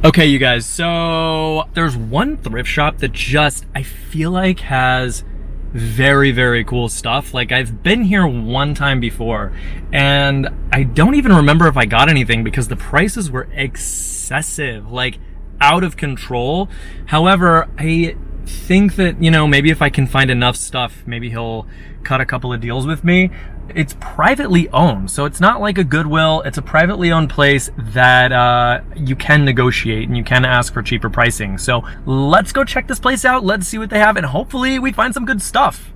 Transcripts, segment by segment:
Okay, you guys, so there's one thrift shop that just, I feel like has very, very cool stuff. Like, I've been here one time before, and I don't even remember if I got anything because the prices were excessive, like out of control. However, I think that, maybe if I can find enough stuff, maybe he'll cut a couple of deals with me. It's privately owned, so it's not like a Goodwill. It's a privately owned place that you can negotiate and you can ask for cheaper pricing. So let's go check this place out. Let's see what they have, and hopefully we find some good stuff.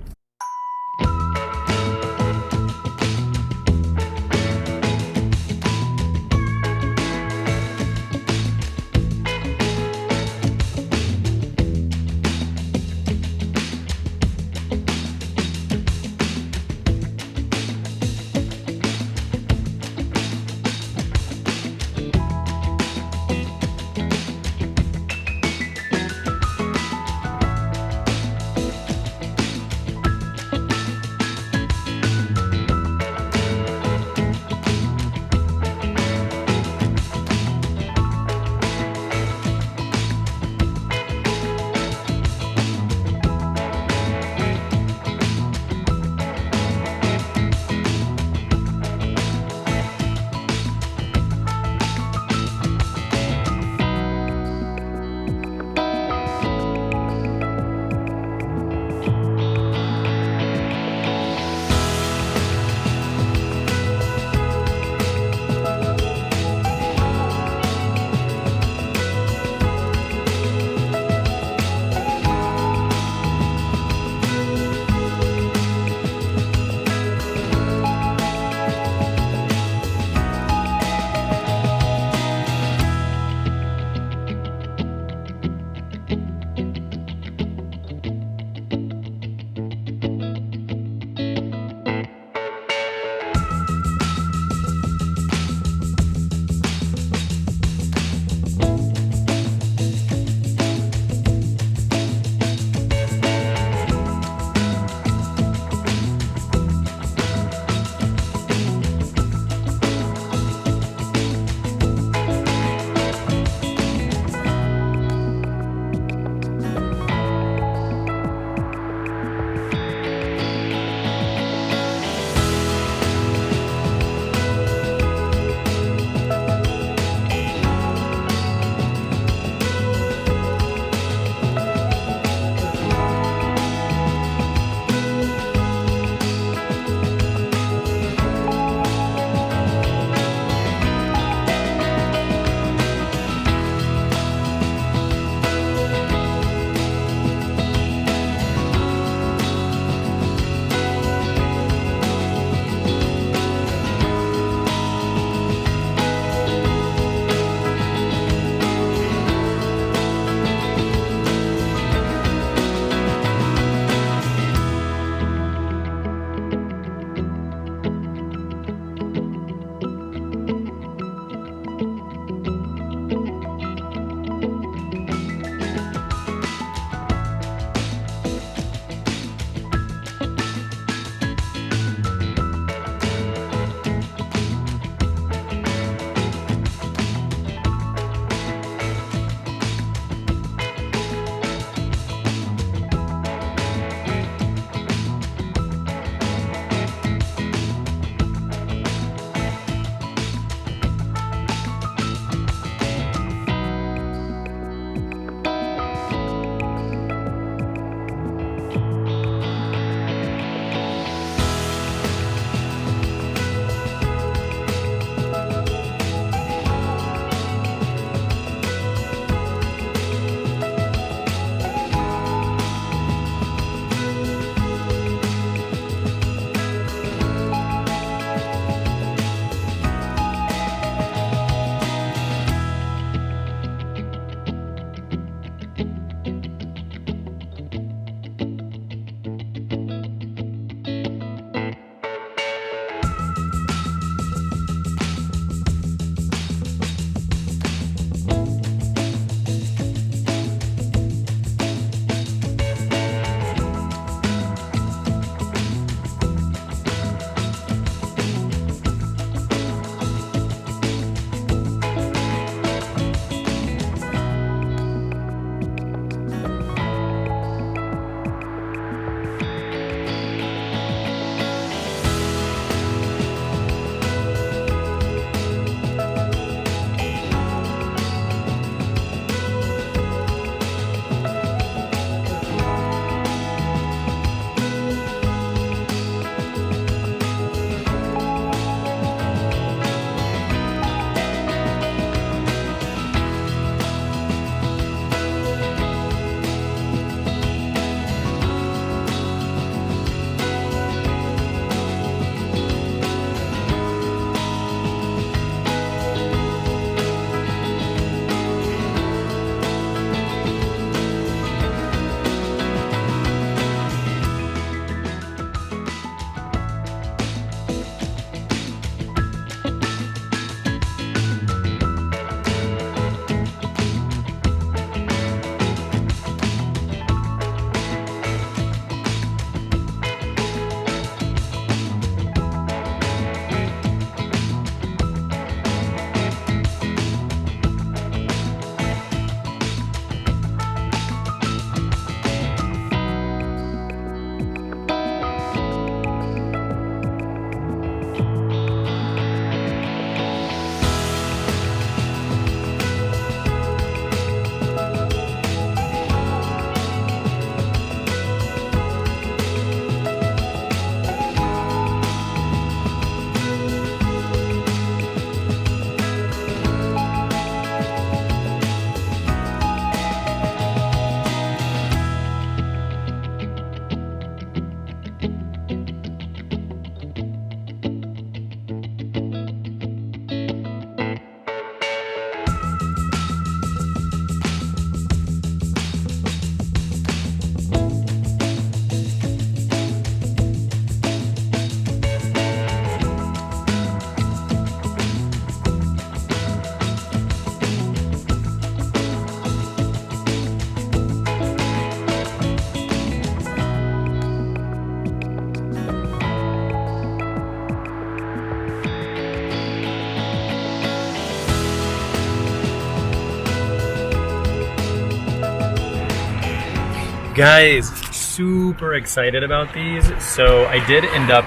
Guys, super excited about these. So I did end up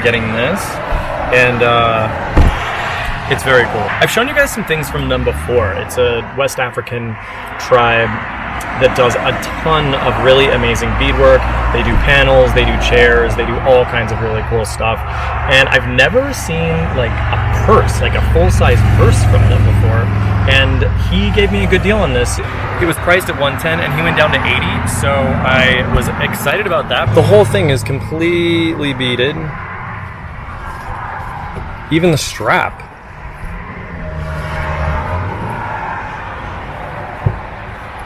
getting this, and it's very cool. I've shown you guys some things from them before. It's a West African tribe that does a ton of really amazing beadwork. They do panels, they do chairs, they do all kinds of really cool stuff. And I've never seen like a purse, like a full-size purse from them before. And he gave me a good deal on this. It was priced at $110 and he went down to $80, so I was excited about that. The whole thing is completely beaded. Even the strap.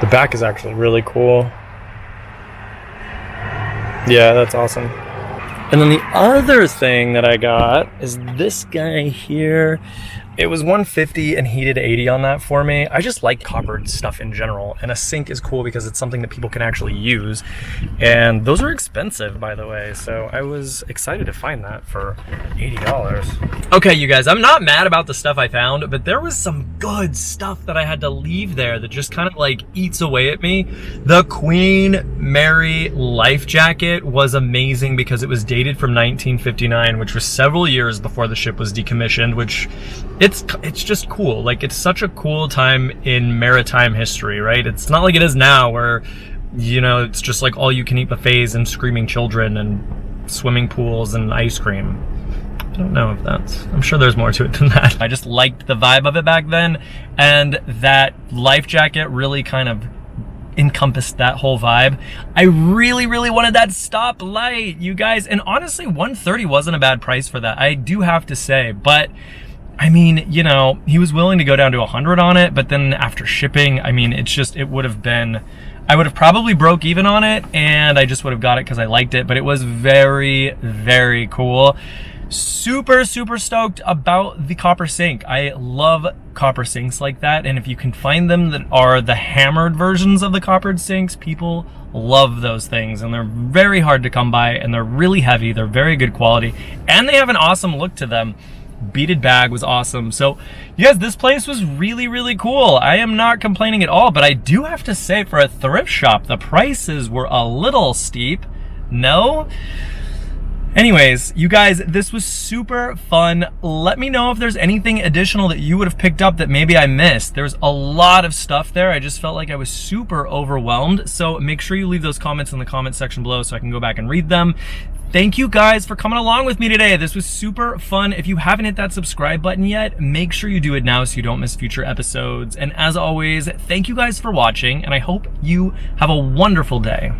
The back is actually really cool. Yeah, that's awesome. And then the other thing that I got is this guy here. It was $150 and he did $80 on that for me. I just like coppered stuff in general, and a sink is cool because it's something that people can actually use. And those are expensive, by the way, so I was excited to find that for $80. Okay, you guys, I'm not mad about the stuff I found, but there was some good stuff that I had to leave there that just kind of like eats away at me. The Queen Mary life jacket was amazing because it was dated from 1959, which was several years before the ship was decommissioned, which it's just cool. Like, it's such a cool time in maritime history, right? It's not like it is now where, you know, it's just like all you can eat buffets and screaming children and swimming pools and ice cream. I don't know if that's, I'm sure there's more to it than that. I just liked the vibe of it back then, and that life jacket really kind of encompassed that whole vibe. I really wanted that stoplight, you guys, and honestly $130 wasn't a bad price for that, I do have to say. But I mean, you know, he was willing to go down to 100 on it, but then after shipping, I mean, it's just, it would have been, I would have probably broke even on it, and I just would have got it because I liked it. But it was very cool. Super stoked about the copper sink. I love copper sinks like that, and if you can find them that are the hammered versions of the coppered sinks, people love those things, and they're very hard to come by, and they're really heavy, they're very good quality, and they have an awesome look to them. Beaded bag was awesome. So you guys, this place was really cool. I am not complaining at all, but I do have to say, for a thrift shop, the prices were a little steep. No? Anyways, you guys, this was super fun. Let me know if there's anything additional that you would have picked up that maybe I missed. There's a lot of stuff there. I just felt like I was super overwhelmed. So make sure you leave those comments in the comment section below so I can go back and read them. Thank you guys for coming along with me today. This was super fun. If you haven't hit that subscribe button yet, make sure you do it now so you don't miss future episodes. And as always, thank you guys for watching, and I hope you have a wonderful day.